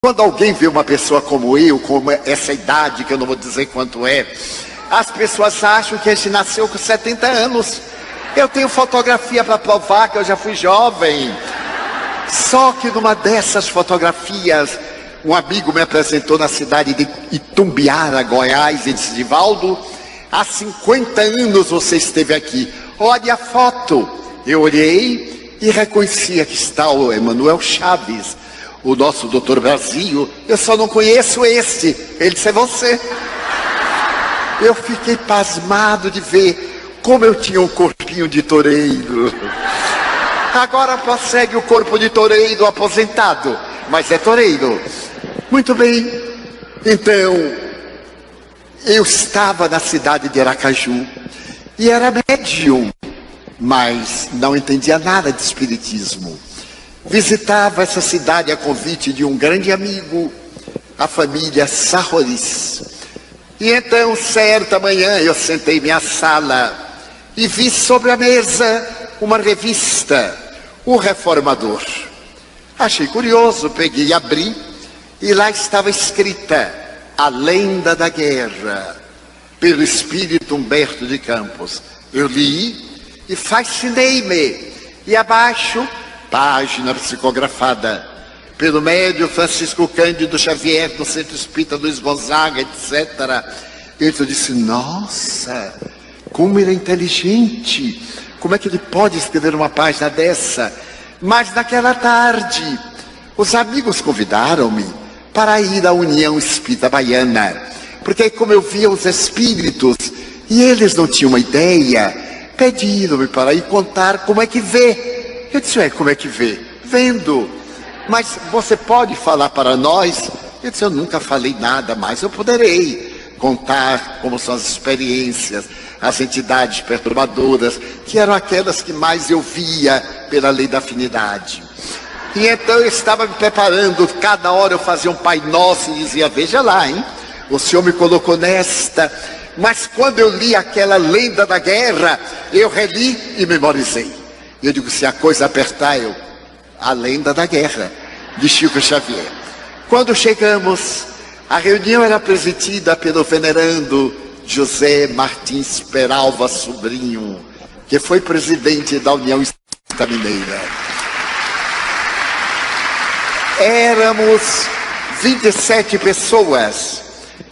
Quando alguém vê uma pessoa como eu, com essa idade, que eu não vou dizer quanto é, as pessoas acham que a gente nasceu com 70 anos. Eu tenho fotografia para provar que eu já fui jovem. Só que numa dessas fotografias, um amigo me apresentou na cidade de Itumbiara, Goiás, e disse: Divaldo, há 50 anos você esteve aqui. Olha a foto. Eu olhei e reconhecia que está o Emanuel Chaves, o nosso Doutor Brasil. Eu só não conheço esse. Ele disse: é você. Eu fiquei pasmado de ver como eu tinha um corpinho de toureiro. Agora prossegue o corpo de toureiro aposentado, mas é toureiro. Muito bem. Então, eu estava na cidade de Aracaju e era médium, mas não entendia nada de espiritismo. Visitava essa cidade a convite de um grande amigo, a família Sarroris. E então, certa manhã, eu sentei em minha sala e vi sobre a mesa uma revista, O Reformador. Achei curioso, peguei e abri, e lá estava escrita A Lenda da Guerra, pelo espírito Humberto de Campos. Eu li e fascinei-me. E abaixo, página psicografada pelo médium Francisco Cândido Xavier, do Centro Espírita Luiz Gonzaga, etc. Eu disse: nossa, como ele é inteligente, como é que ele pode escrever uma página dessa? Mas naquela tarde, os amigos convidaram-me para ir à União Espírita Baiana, porque como eu via os espíritos e eles não tinham uma ideia, pediram-me para ir contar como é que vê. Eu disse: como é que vê? Vendo. Mas você pode falar para nós? Eu disse: eu nunca falei nada, mas eu poderei contar como são as experiências, as entidades perturbadoras, que eram aquelas que mais eu via pela lei da afinidade. E então eu estava me preparando, cada hora eu fazia um Pai Nosso e dizia: veja lá, hein? O Senhor me colocou nesta. Mas quando eu li aquela Lenda da Guerra, eu reli e memorizei. Eu digo: se a coisa apertar, A Lenda da Guerra, de Chico Xavier. Quando chegamos, a reunião era presidida pelo venerando José Martins Peralva Sobrinho, que foi presidente da União Espírita Mineira. Éramos 27 pessoas.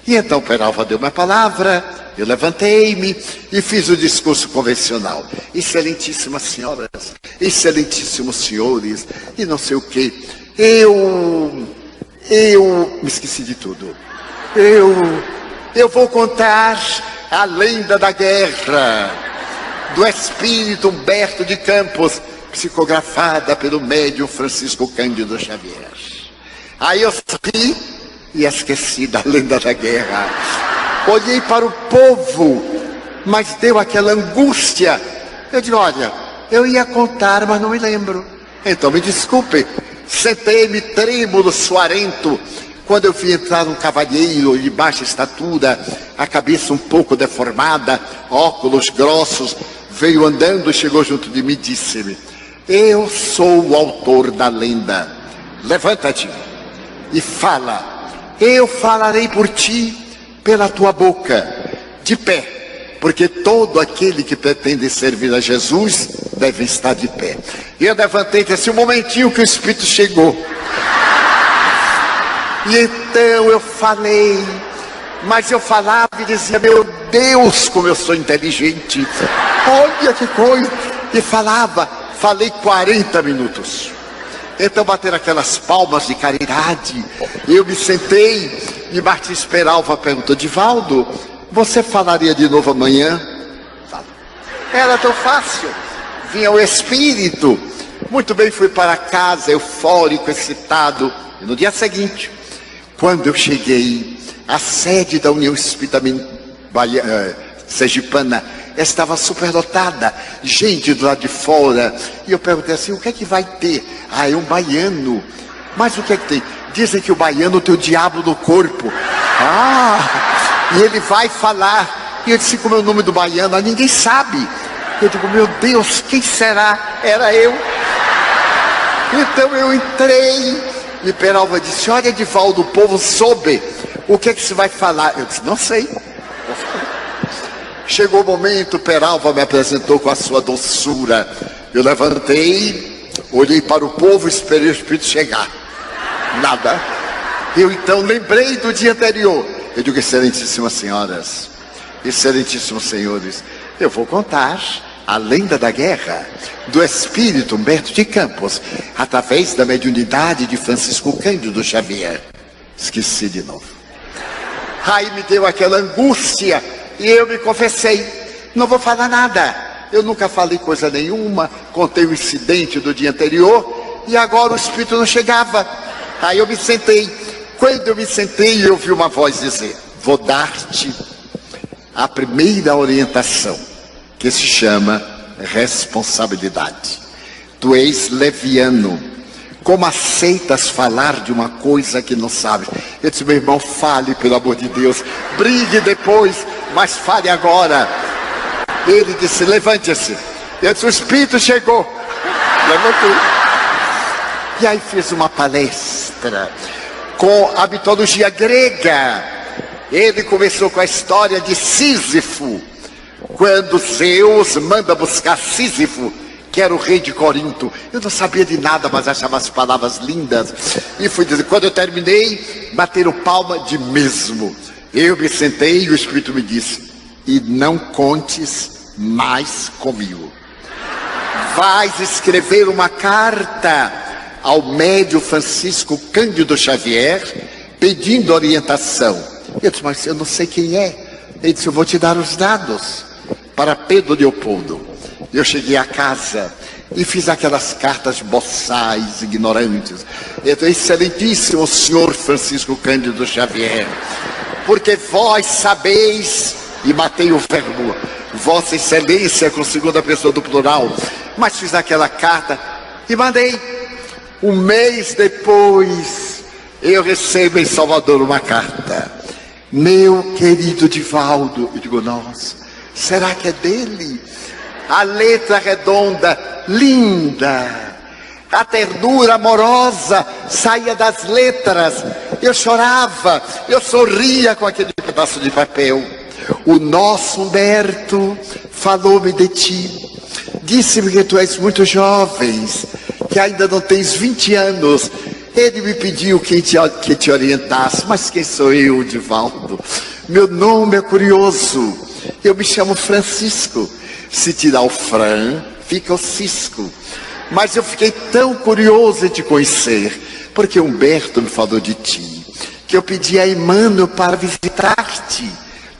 E então Peralva deu uma palavra, eu levantei-me e fiz o discurso convencional. Excelentíssimas senhoras, excelentíssimos senhores, e não sei o quê. Eu me esqueci de tudo. Eu vou contar a lenda da guerra, do espírito Humberto de Campos, psicografada pelo médium Francisco Cândido Xavier. Aí eu sorri e esqueci da lenda da guerra. Olhei para o povo, mas deu aquela angústia. Eu digo: olha, eu ia contar, mas não me lembro. Então me desculpe. Sentei-me trêmulo, suarento, quando eu vi entrar um cavalheiro de baixa estatura, a cabeça um pouco deformada, óculos grossos, veio andando, chegou junto de mim e disse-me: eu sou o autor da lenda. Levanta-te e fala. Eu falarei por ti, pela tua boca, de pé. Porque todo aquele que pretende servir a Jesus deve estar de pé. E eu levantei e disse: um momentinho que o Espírito chegou. E então eu falei, mas eu falava e dizia: meu Deus, como eu sou inteligente. Olha que coisa. E falei 40 minutos. Então bateram aquelas palmas de caridade. Eu me sentei e Martins Peralva perguntou: Divaldo, você falaria de novo amanhã? Era tão fácil. Vinha o espírito. Muito bem, fui para casa, eufórico, excitado. E no dia seguinte, quando eu cheguei, a sede da União Espírita Sergipana estava superlotada, gente do lado de fora. E eu perguntei assim: o que é que vai ter? É um baiano. Mas o que é que tem? Dizem que o baiano tem o diabo no corpo. E ele vai falar. E eu disse: como é o nome do baiano? Ninguém sabe. Eu digo: meu Deus, quem será? Era eu. Então eu entrei E Peralva disse: olha, Edivaldo, o povo soube. O que é que você vai falar? Eu disse: não sei. Chegou o momento, Peralva me apresentou com a sua doçura. Eu levantei, olhei para o povo e esperei o Espírito chegar. Nada. Eu então lembrei do dia anterior. Eu digo: excelentíssimas senhoras, excelentíssimos senhores, eu vou contar a lenda da guerra do espírito Humberto de Campos, através da mediunidade de Francisco Cândido Xavier. Esqueci de novo. Aí me deu aquela angústia e eu me confessei: não vou falar nada. Eu nunca falei coisa nenhuma, contei o incidente do dia anterior e agora o espírito não chegava. Aí eu me sentei. Quando eu me sentei, eu ouvi uma voz dizer: vou dar-te a primeira orientação, que se chama responsabilidade. Tu és leviano. Como aceitas falar de uma coisa que não sabes? Eu disse: meu irmão, fale, pelo amor de Deus. Brigue depois, mas fale agora. Ele disse: levante-se. Eu disse: o Espírito chegou. Levantou. E aí fiz uma palestra com a mitologia grega. Ele começou com a história de Sísifo, quando Zeus manda buscar Sísifo, que era o rei de Corinto. Eu não sabia de nada, mas achava as palavras lindas. E fui dizer, quando eu terminei, bateram palma de mesmo. Eu me sentei e o Espírito me disse: e não contes mais comigo. Vais escrever uma carta ao médium Francisco Cândido Xavier, pedindo orientação. Eu disse: mas eu não sei quem é. Ele disse: eu vou te dar os dados para Pedro Leopoldo. Eu cheguei a casa e fiz aquelas cartas boçais, ignorantes. Eu disse: excelentíssimo senhor Francisco Cândido Xavier, porque vós sabeis, e matei o verbo, Vossa Excelência, com segunda pessoa do plural, mas fiz aquela carta e mandei. Um mês depois, eu recebo em Salvador uma carta: meu querido Edivaldo. Eu digo: nossa, será que é dele? A letra redonda, linda, a ternura amorosa saía das letras. Eu chorava, eu sorria com aquele pedaço de papel. O nosso Humberto falou-me de ti, disse-me que tu és muito jovem, que ainda não tens 20 anos. Ele me pediu que te orientasse. Mas quem sou eu, Edivaldo? Meu nome é curioso, eu me chamo Francisco. Se tirar o Fran, fica o Cisco. Mas eu fiquei tão curioso em te conhecer, porque Humberto me falou de ti, que eu pedi a Emmanuel para visitar-te.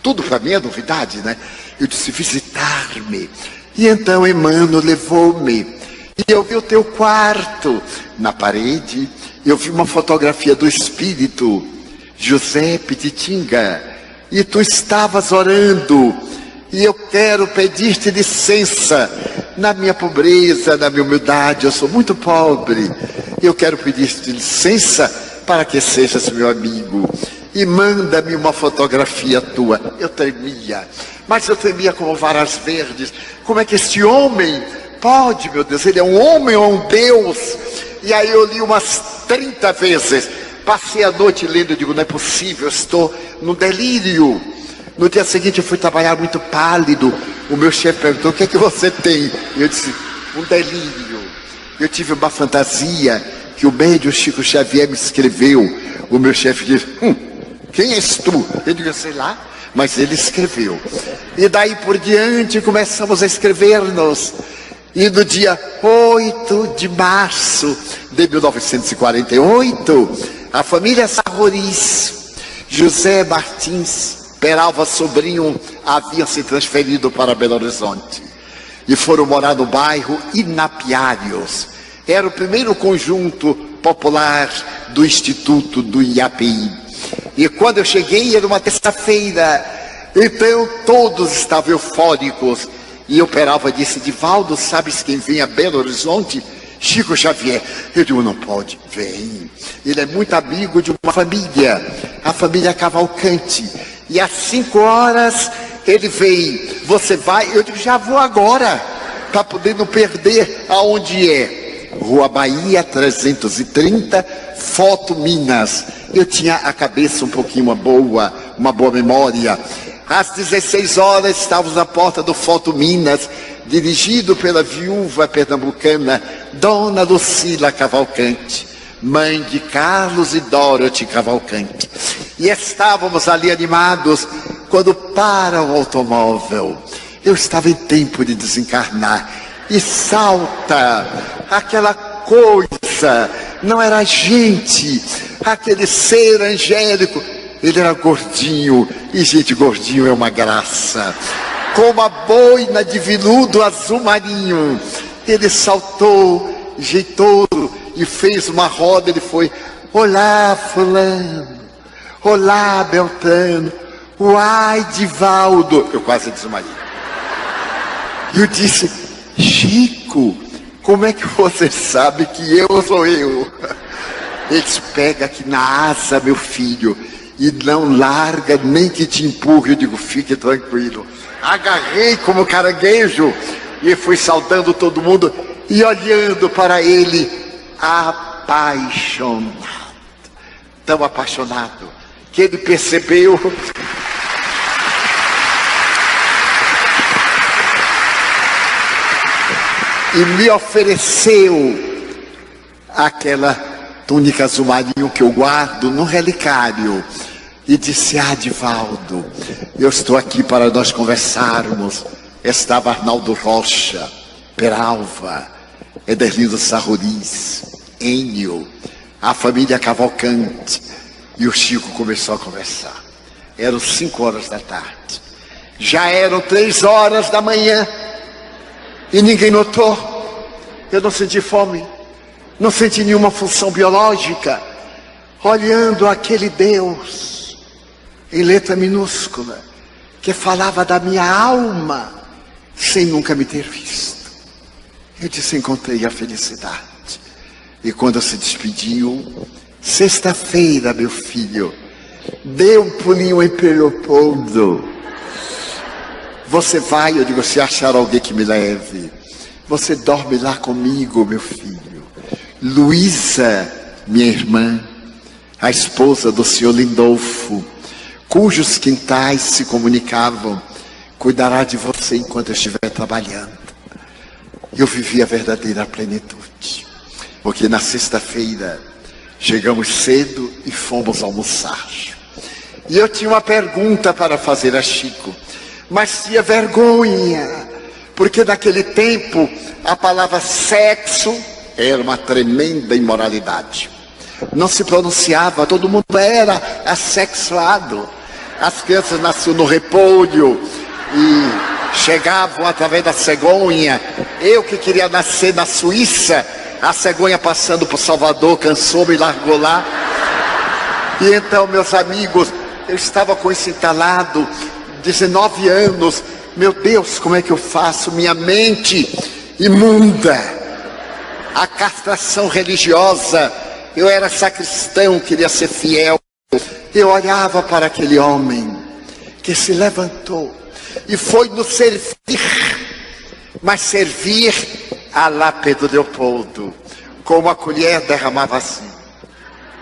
Tudo para mim é novidade, né? Eu disse: visitar-me. E então Emmanuel levou-me. E eu vi o teu quarto. Na parede, eu vi uma fotografia do espírito José Pititinga. E tu estavas orando. E eu quero pedir-te licença. Na minha pobreza, na minha humildade, eu sou muito pobre. Eu quero pedir-te licença para que sejas meu amigo. E manda-me uma fotografia tua. Eu tremia, mas eu tremia como varas verdes. Como é que este homem pode, meu Deus? Ele é um homem ou um Deus? E aí eu li umas 30 vezes. Passei a noite lendo, eu digo: não é possível, eu estou no delírio. No dia seguinte eu fui trabalhar muito pálido. O meu chefe perguntou: o que é que você tem? E eu disse: um delírio. Eu tive uma fantasia que o médium Chico Xavier me escreveu. O meu chefe disse: quem és tu? Eu digo: sei lá, mas ele escreveu. E daí por diante começamos a escrever-nos. E no dia 8 de março de 1948, a família Sarroris, José Martins, Peralva Sobrinho, haviam se transferido para Belo Horizonte e foram morar no bairro Inapiários. Era o primeiro conjunto popular do Instituto do IAPI. E quando eu cheguei, era uma terça-feira, então todos estavam eufóricos. E o Peralva disse: Edivaldo, sabes quem vem a Belo Horizonte? Chico Xavier. Eu digo: não pode. Vem. Ele é muito amigo de uma família, a família Cavalcante. E às 5 horas ele veio. Você vai? Eu digo: já vou agora, para poder não perder aonde é. Rua Bahia 330, Foto Minas. Eu tinha a cabeça um pouquinho uma boa memória. Às 16 horas estávamos na porta do Foto Minas, dirigido pela viúva pernambucana Dona Lucila Cavalcante, mãe de Carlos e Dorothy Cavalcante. E estávamos ali animados quando para o automóvel. Eu estava em tempo de desencarnar e salta aquela coisa, não era gente, aquele ser angélico. Ele era gordinho, e gente, gordinho é uma graça, com uma boina de veludo azul marinho. Ele saltou, jeitoso, e fez uma roda. Ele foi: olá fulano, olá Beltrano, uai Divaldo. Eu quase desmaiei. E eu disse: Chico, como é que você sabe que eu sou eu? Ele disse: pega aqui na asa, meu filho, e não larga nem que te empurre. Eu digo: fique tranquilo. Agarrei como caranguejo e fui saudando todo mundo e olhando para ele, apaixonado, tão apaixonado que ele percebeu e me ofereceu aquela túnica azul marinho que eu guardo no relicário. E disse: Divaldo, eu estou aqui para nós conversarmos. Estava Arnaldo Rocha, Peralva, Ederlindo Sarruriz, Enio, a família Cavalcante. E o Chico começou a conversar. Eram 5 horas da tarde. Já eram 3 horas da manhã. E ninguém notou. Eu não senti fome, não senti nenhuma função biológica. Olhando aquele Deus em letra minúscula, que falava da minha alma, sem nunca me ter visto. Eu disse: encontrei a felicidade. E quando se despediu: sexta-feira, meu filho, dê um pulinho em Leopoldo. Você vai? Eu digo: se achar alguém que me leve. Você dorme lá comigo, meu filho. Luísa, minha irmã, a esposa do senhor Lindolfo, cujos quintais se comunicavam, cuidará de você enquanto eu estiver trabalhando. Eu vivi a verdadeira plenitude, porque na sexta-feira chegamos cedo e fomos almoçar. E eu tinha uma pergunta para fazer a Chico, mas tinha vergonha, porque naquele tempo a palavra sexo era uma tremenda imoralidade. Não se pronunciava, todo mundo era assexuado. As crianças nasciam no repolho e chegavam através da cegonha. Eu que queria nascer na Suíça, a cegonha passando por Salvador cansou, me largou lá. E então, meus amigos, eu estava com esse entalado, 19 anos. Meu Deus, como é que eu faço? Minha mente imunda, a castração religiosa. Eu era sacristão, queria ser fiel. Eu olhava para aquele homem que se levantou e foi nos servir, mas servir a lá Pedro Leopoldo, com uma colher derramava assim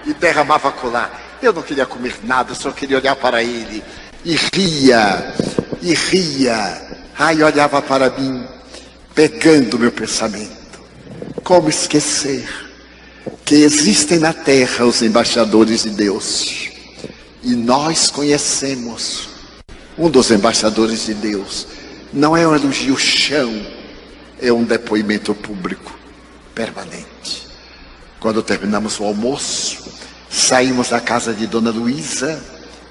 e derramava acolá. Eu não queria comer nada, só queria olhar para ele e ria, e ria. Aí olhava para mim, pegando meu pensamento. Como esquecer que existem na terra os embaixadores de Deus? E nós conhecemos um dos embaixadores de Deus. Não é um elogio chão, é um depoimento público permanente. Quando terminamos o almoço, saímos da casa de Dona Luísa.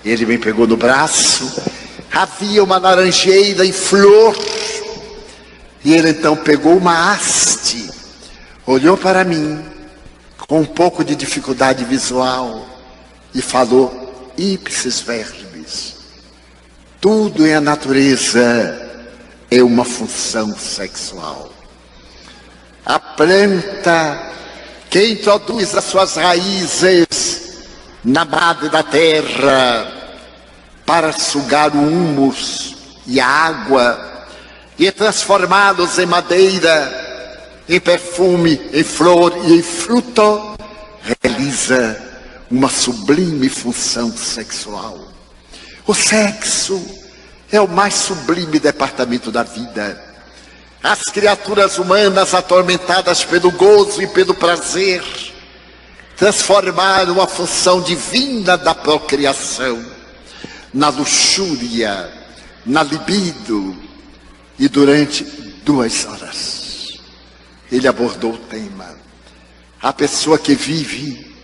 Ele me pegou no braço. Havia uma laranjeira em flor. E ele então pegou uma haste, olhou para mim com um pouco de dificuldade visual e falou: ipsis verbis, tudo em a natureza é uma função sexual. A planta que introduz as suas raízes na base da terra para sugar o humus e a água e transformá-los em madeira, em perfume, em flor e em fruto, realiza uma sublime função sexual. O sexo é o mais sublime departamento da vida. As criaturas humanas, atormentadas pelo gozo e pelo prazer, transformaram a função divina da procriação na luxúria, na libido. E durante 2 horas, ele abordou o tema. A pessoa que vive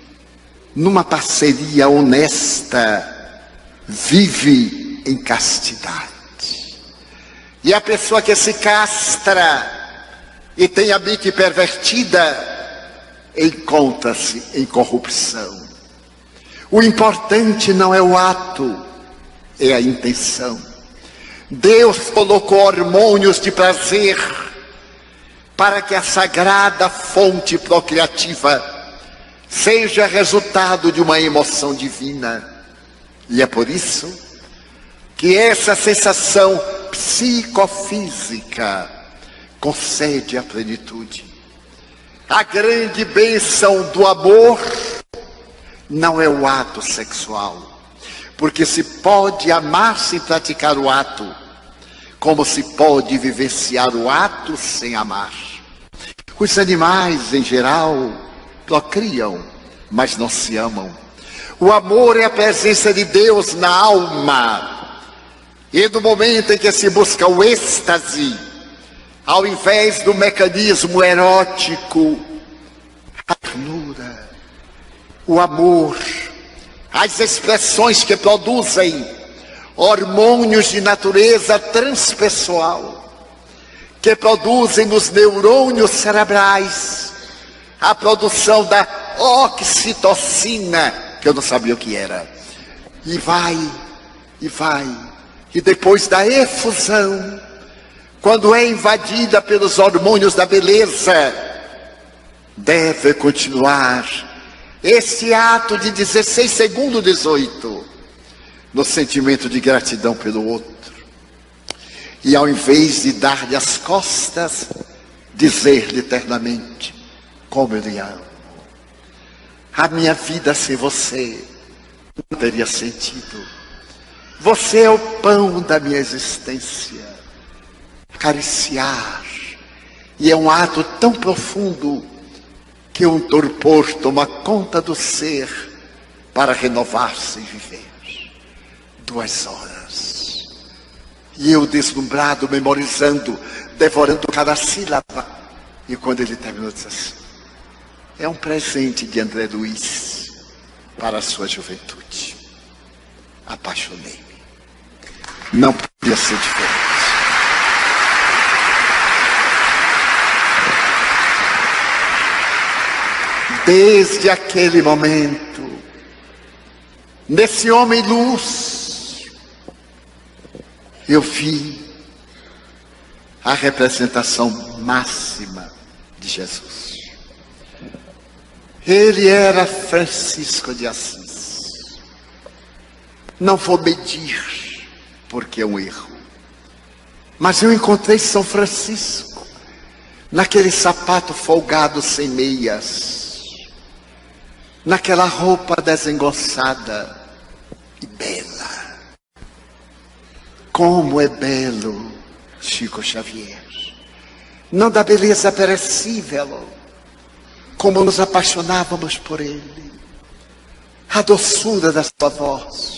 numa parceria honesta, vive em castidade. E a pessoa que se castra e tem a mente pervertida, encontra-se em corrupção. O importante não é o ato, é a intenção. Deus colocou hormônios de prazer para que a sagrada fonte procriativa seja resultado de uma emoção divina. E é por isso que essa sensação psicofísica concede a plenitude. A grande bênção do amor não é o ato sexual, porque se pode amar sem praticar o ato, como se pode vivenciar o ato sem amar. Os animais, em geral, procriam, mas não se amam. O amor é a presença de Deus na alma. E no momento em que se busca o êxtase, ao invés do mecanismo erótico, a ternura, o amor, as expressões que produzem hormônios de natureza transpessoal, que produzem nos neurônios cerebrais a produção da oxitocina, que eu não sabia o que era. E vai. E depois da efusão, quando é invadida pelos hormônios da beleza, deve continuar esse ato de 16 segundos 18, no sentimento de gratidão pelo outro. E ao invés de dar-lhe as costas, dizer-lhe eternamente: como eu lhe amo. A minha vida sem você não teria sentido. Você é o pão da minha existência. Acariciar. E é um ato tão profundo que um torpor toma conta do ser para renovar-se e viver. 2 horas. E eu deslumbrado, memorizando, devorando cada sílaba. E quando ele terminou, disse assim: é um presente de André Luiz para a sua juventude. Apaixonei-me. Não podia ser diferente. Desde aquele momento, nesse homem luz, eu vi a representação máxima de Jesus. Ele era Francisco de Assis. Não vou medir, porque é um erro. Mas eu encontrei São Francisco naquele sapato folgado sem meias, naquela roupa desengonçada e bela. Como é belo Chico Xavier! Não da beleza perecível, como nos apaixonávamos por ele, a doçura da sua voz.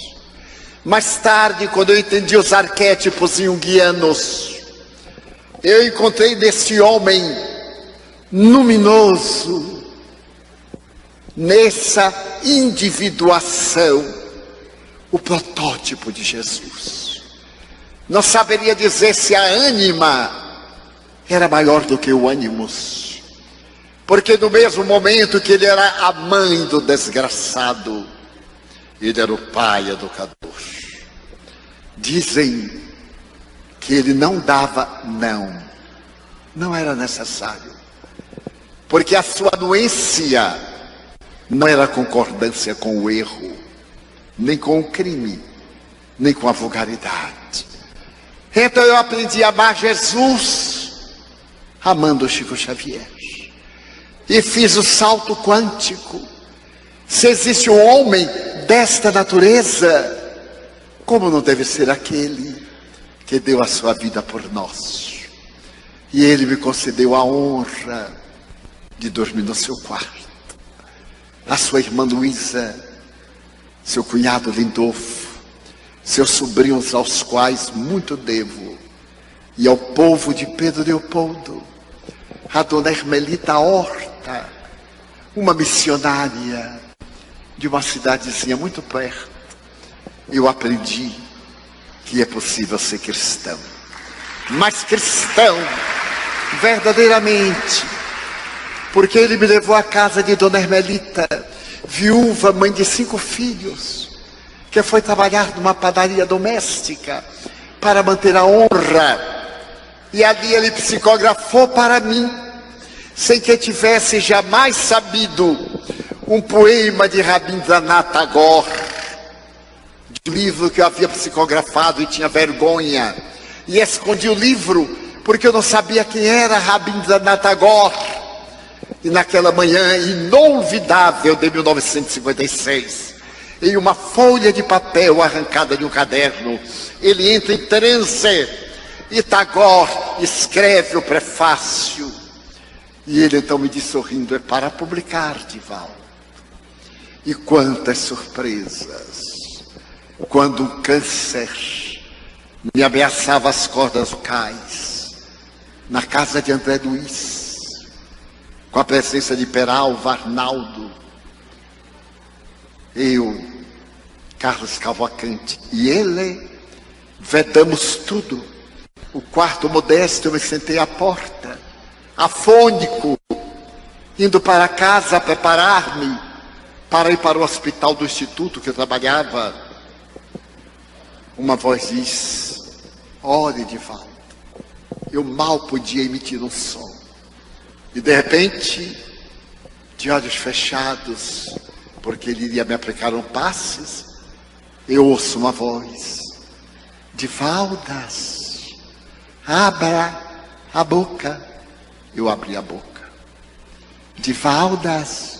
Mais tarde, quando eu entendi os arquétipos junguianos, eu encontrei nesse homem luminoso, nessa individuação, o protótipo de Jesus. Não saberia dizer se a ânima era maior do que o ânimos, porque no mesmo momento que ele era a mãe do desgraçado, ele era o pai educador. Dizem que ele não dava não era necessário, porque a sua anuência não era concordância com o erro, nem com o crime, nem com a vulgaridade. Então eu aprendi a amar Jesus amando Chico Xavier. E fiz o salto quântico. Se existe um homem desta natureza, como não deve ser aquele que deu a sua vida por nós? E ele me concedeu a honra de dormir no seu quarto. A sua irmã Luísa, seu cunhado Lindolfo, seus sobrinhos aos quais muito devo, e ao povo de Pedro Leopoldo, a dona Hermelita Horta, uma missionária de uma cidadezinha muito perto. Eu aprendi que é possível ser cristão, mas cristão verdadeiramente, porque ele me levou à casa de dona Hermelita, viúva, mãe de 5 filhos, que foi trabalhar numa padaria doméstica para manter a honra. E ali ele psicografou para mim, sem que eu tivesse jamais sabido, um poema de Rabindranath Tagore, de um livro que eu havia psicografado e tinha vergonha. E escondi o livro, porque eu não sabia quem era Rabindranath Tagore. E naquela manhã inolvidável de 1956, em uma folha de papel arrancada de um caderno, ele entra em transe e Tagore escreve o prefácio. E ele então me diz sorrindo: é para publicar, Divaldo. E quantas surpresas! Quando um câncer me ameaçava as cordas vocais, na casa de André Luiz, com a presença de Peralva, Arnaldo, eu, Carlos Cavalcante e ele, vedamos tudo. O quarto modesto, eu me sentei à porta, afônico, indo para casa preparar-me para ir para o hospital do instituto que eu trabalhava. Uma voz diz: ore, Divaldo. Eu mal podia emitir um som. E de repente, de olhos fechados, porque ele iria me aplicar um passes, eu ouço uma voz: Divaldas, abra a boca. Eu abri a boca. Divaldas,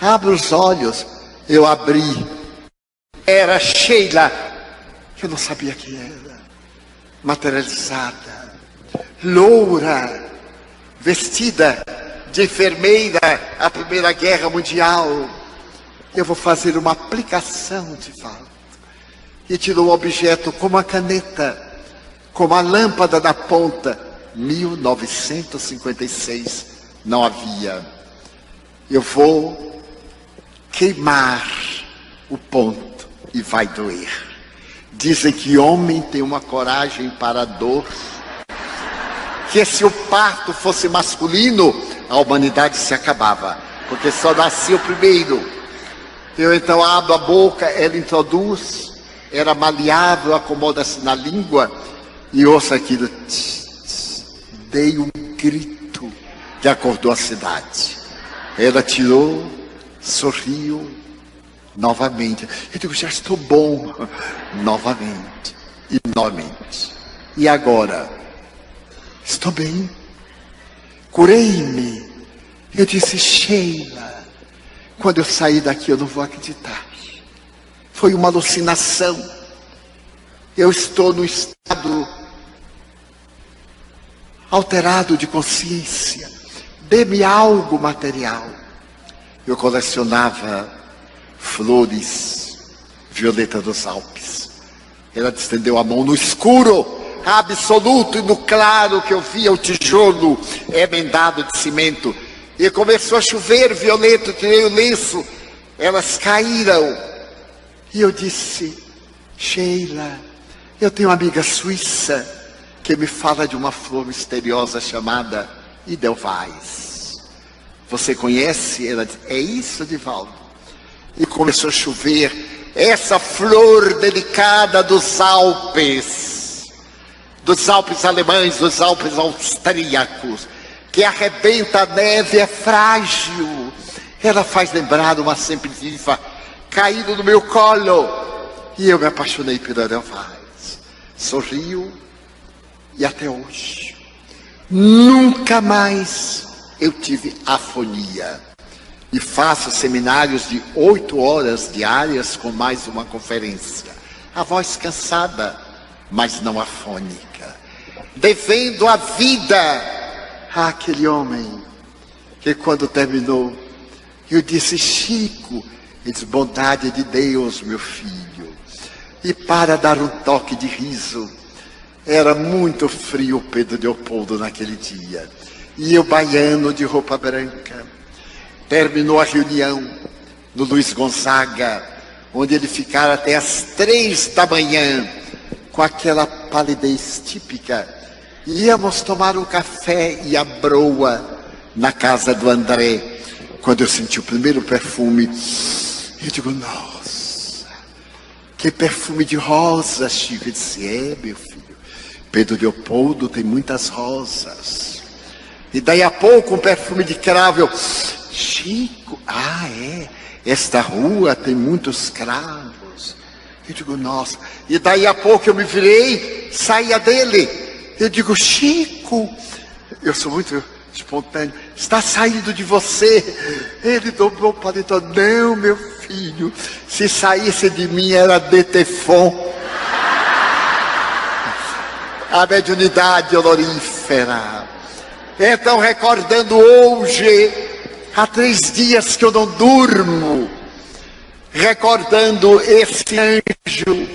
abra os olhos. Eu abri. Era Sheila, que eu não sabia quem era, materializada, loura, vestida de enfermeira à Primeira Guerra Mundial. Eu vou fazer uma aplicação, Divaldo. E tirou um objeto como a caneta, como a lâmpada na ponta. 1956, não havia. Eu vou queimar o ponto e vai doer. Dizem que homem tem uma coragem para a dor, que se o parto fosse masculino, a humanidade se acabava, porque só nascia o primeiro. Eu então abro a boca, ela introduz, era maleável, acomoda-se na língua, e ouço aquilo. Dei um grito que acordou a cidade. Ela tirou, sorriu, novamente. Eu digo: já estou bom. Novamente. E novamente. E agora? Estou bem. Curei-me. Eu disse: Sheila, quando eu sair daqui eu não vou acreditar. Foi uma alucinação. Eu estou no estado alterado de consciência. Dê-me algo material. Eu colecionava flores, violeta dos Alpes. Ela estendeu a mão no escuro absoluto, e no claro que eu via o tijolo emendado de cimento. E começou a chover violeta, eu tirei o lenço, elas caíram. E eu disse: Sheila, eu tenho uma amiga suíça que me fala de uma flor misteriosa chamada Edelweiss. Você conhece? Ela disse: é isso, Divaldo. E começou a chover. Essa flor delicada dos Alpes alemães, dos Alpes austríacos, que arrebenta a neve, é frágil. Ela faz lembrar uma sempre-viva caído no meu colo. E eu me apaixonei pela Edelweiss. Sorriu. E até hoje, Nunca mais eu tive afonia. E faço seminários de 8 horas diárias com mais uma conferência. A voz cansada, mas não afônica. Devendo a vida àquele homem que quando terminou, eu disse: Chico, ele disse: bondade de Deus, meu filho. E para dar um toque de riso, era muito frio o Pedro Leopoldo naquele dia. E eu baiano de roupa branca. Terminou a reunião no Luiz Gonzaga, onde ele ficara até as 3 da manhã, com aquela palidez típica. Íamos tomar um café e a broa na casa do André. Quando eu senti o primeiro perfume, eu digo: nossa, que perfume de rosa, Chico. Ele disse: é, meu filho, Pedro Leopoldo tem muitas rosas. E daí a pouco um perfume de cravo. Eu: Chico, esta rua tem muitos cravos. Eu digo: nossa. E daí a pouco eu me virei, saía dele. Eu digo: Chico, eu sou muito espontâneo, está saindo de você. Ele dobrou o paletó: não, meu filho, se saísse de mim era Detefon. A mediunidade olorífera. Então, recordando hoje, há 3 dias que eu não durmo, recordando esse anjo,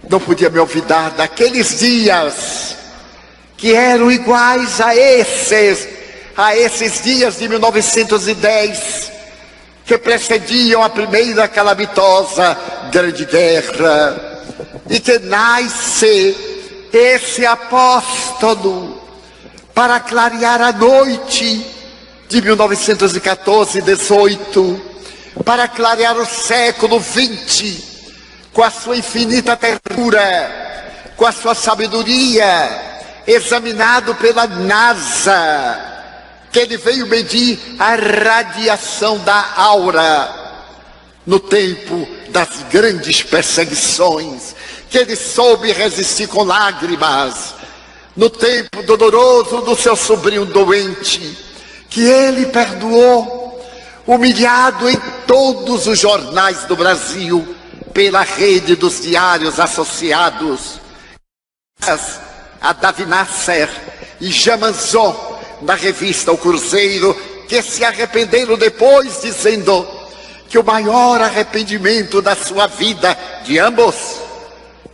não podia me olvidar daqueles dias que eram iguais a esses dias de 1910, que precediam a primeira calamitosa Grande Guerra, e que nasce esse apóstolo para clarear a noite de 1914 e 18, para clarear o século 20, com a sua infinita ternura, com a sua sabedoria, examinado pela NASA, que ele veio medir a radiação da aura no tempo das grandes perseguições, que ele soube resistir com lágrimas no tempo doloroso do seu sobrinho doente, que ele perdoou, humilhado em todos os jornais do Brasil, pela rede dos diários associados, a Davi Nasser e Jamanzon, na revista O Cruzeiro, que se arrependeram depois, dizendo que o maior arrependimento da sua vida, de ambos,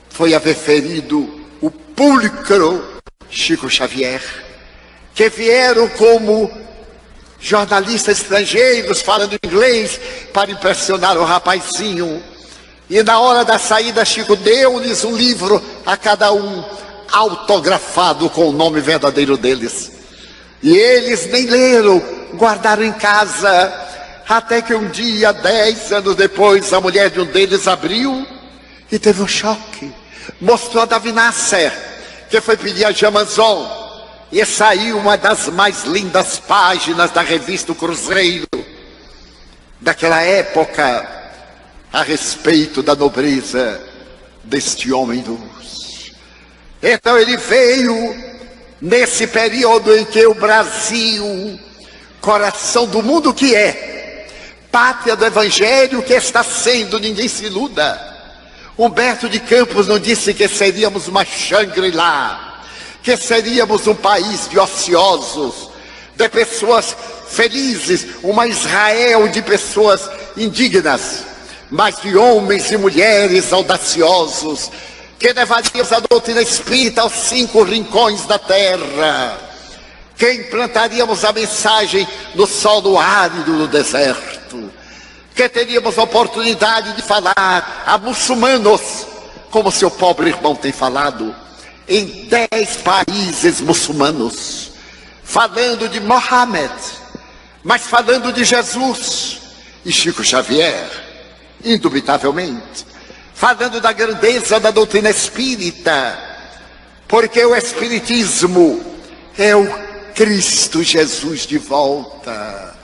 foi haver ferido o pulcro Chico Xavier, que vieram como jornalistas estrangeiros falando inglês para impressionar o rapazinho. E na hora da saída, Chico deu-lhes um livro a cada um, autografado com o nome verdadeiro deles. E eles nem leram, guardaram em casa, até que um dia, 10 anos depois, a mulher de um deles abriu e teve um choque. Mostrou a Davi Nasser, que foi pedir a Jamanzon, e saiu uma das mais lindas páginas da revista O Cruzeiro, daquela época, a respeito da nobreza deste homem luz. Então ele veio nesse período em que o Brasil, coração do mundo que é, pátria do Evangelho que está sendo, ninguém se iluda. Humberto de Campos não disse que seríamos uma Shangri-La, que seríamos um país de ociosos, de pessoas felizes, uma Israel de pessoas indignas, mas de homens e mulheres audaciosos, que levaríamos a doutrina espírita aos 5 rincões da terra, que implantaríamos a mensagem no solo árido do deserto, que teríamos a oportunidade de falar a muçulmanos, como seu pobre irmão tem falado, em 10 países muçulmanos, falando de Mohammed, mas falando de Jesus e Chico Xavier, indubitavelmente, falando da grandeza da doutrina espírita, porque o espiritismo é o Cristo Jesus de volta,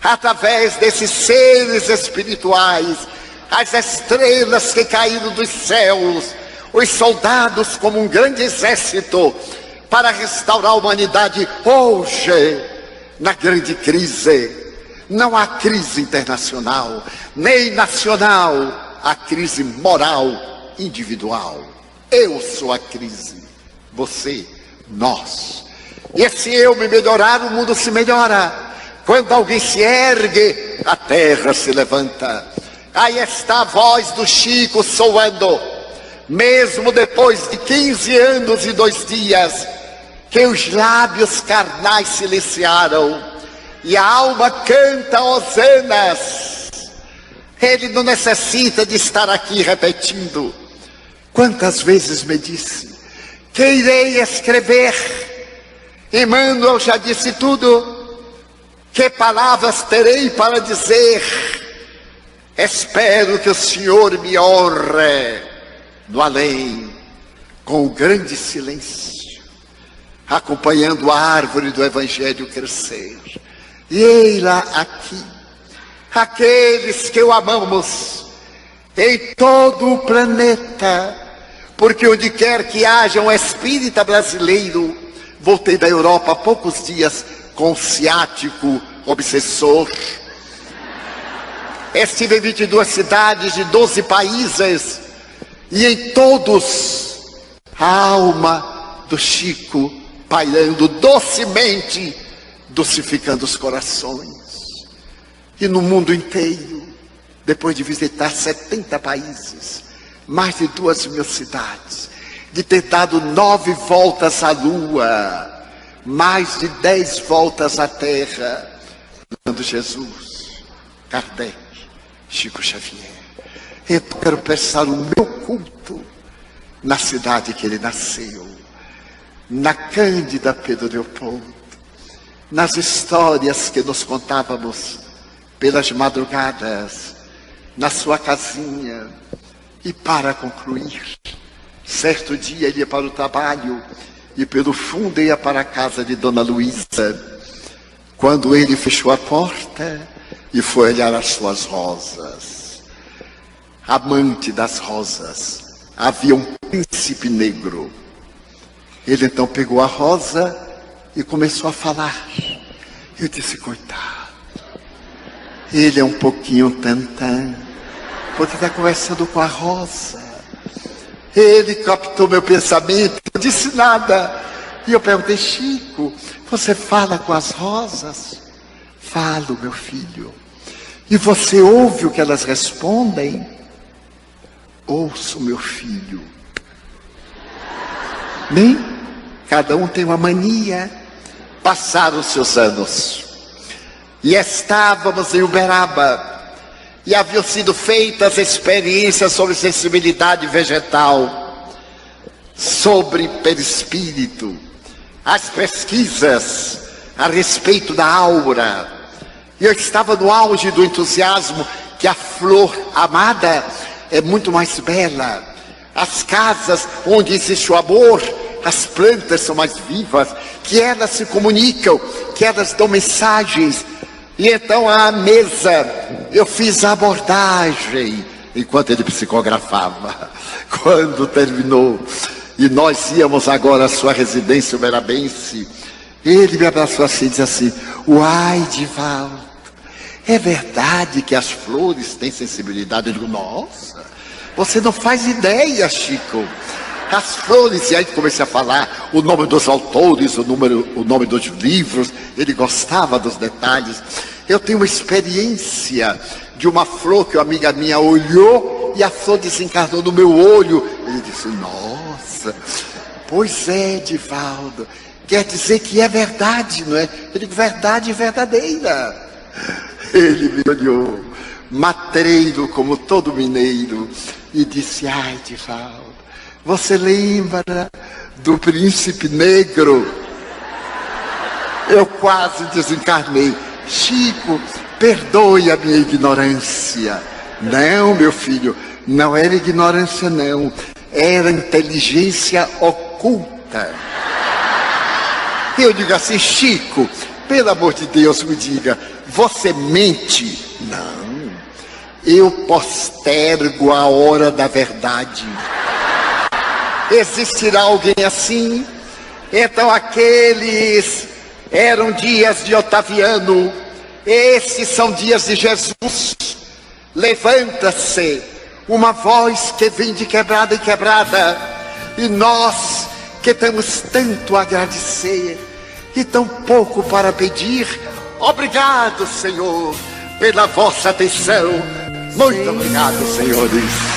através desses seres espirituais, as estrelas que caíram dos céus, os soldados como um grande exército, para restaurar a humanidade hoje, na grande crise. Não há crise internacional, nem nacional, há crise moral, individual. Eu sou a crise, você, nós. E se eu me melhorar, o mundo se melhora. Quando alguém se ergue, a terra se levanta. Aí está a voz do Chico soando, mesmo depois de 15 anos e 2 dias, que os lábios carnais silenciaram, e a alma canta hosanas. Ele não necessita de estar aqui repetindo. Quantas vezes me disse que irei escrever? Emmanuel já disse tudo. Que palavras terei para dizer? Espero que o Senhor me honre no além, com o grande silêncio, acompanhando a árvore do Evangelho crescer. E ei-la aqui, aqueles que o amamos, em todo o planeta, porque onde quer que haja um espírita brasileiro. Voltei da Europa há poucos dias com um ciático obsessor. Estive em 22 cidades de 12 países, e em todos a alma do Chico pairando docemente, docificando os corações. E no mundo inteiro, depois de visitar 70 países, mais de 2.000 cidades, de ter dado 9 voltas à Lua, mais de 10 voltas à Terra, dando Jesus, Kardec, Chico Xavier. Eu quero prestar o meu culto na cidade que ele nasceu, na Cândida Pedro Leopoldo, nas histórias que nos contávamos pelas madrugadas, na sua casinha. E para concluir, certo dia ele ia para o trabalho e pelo fundo ia para a casa de Dona Luísa. Quando ele fechou a porta e foi olhar as suas rosas, amante das rosas, havia um príncipe negro. Ele então pegou a rosa e começou a falar. Eu disse, coitado, ele é um pouquinho tantã, porque está conversando com a rosa. Ele captou meu pensamento, não disse nada. E eu perguntei, Chico, você fala com as rosas? Falo, meu filho. E você ouve o que elas respondem? Ouço, meu filho. Bem, cada um tem uma mania. Passaram os seus anos. E estávamos em Uberaba. E haviam sido feitas experiências sobre sensibilidade vegetal, sobre perispírito, as pesquisas a respeito da aura. E eu estava no auge do entusiasmo que a flor amada é muito mais bela. As casas onde existe o amor, as plantas são mais vivas, que elas se comunicam, que elas dão mensagens. E então à mesa eu fiz a abordagem enquanto ele psicografava. Quando terminou e nós íamos agora à sua residência uberabense, ele me abraçou assim e disse assim, uai, Divaldo, é verdade que as flores têm sensibilidade? Eu digo, nossa, você não faz ideia, Chico. As flores, e aí comecei a falar o nome dos autores, o nome dos livros. Ele gostava dos detalhes. Eu tenho uma experiência de uma flor que uma amiga minha olhou e a flor desencarnou no meu olho. Ele disse, nossa, pois é, Divaldo, quer dizer que é verdade, não é? Eu digo, verdade verdadeira. Ele me olhou, matreiro como todo mineiro, e disse, ai, Divaldo, você lembra do príncipe negro? Eu quase desencarnei. Chico, perdoe a minha ignorância. Não, meu filho, não era ignorância não, era inteligência oculta. Eu digo assim, Chico, pelo amor de Deus, me diga, você mente? Não, eu postergo a hora da verdade. Existirá alguém assim? Então aqueles eram dias de Otaviano, esses são dias de Jesus. Levanta-se uma voz que vem de quebrada em quebrada, e nós que temos tanto a agradecer e tão pouco para pedir, obrigado, Senhor, pela vossa atenção. Muito obrigado, senhores.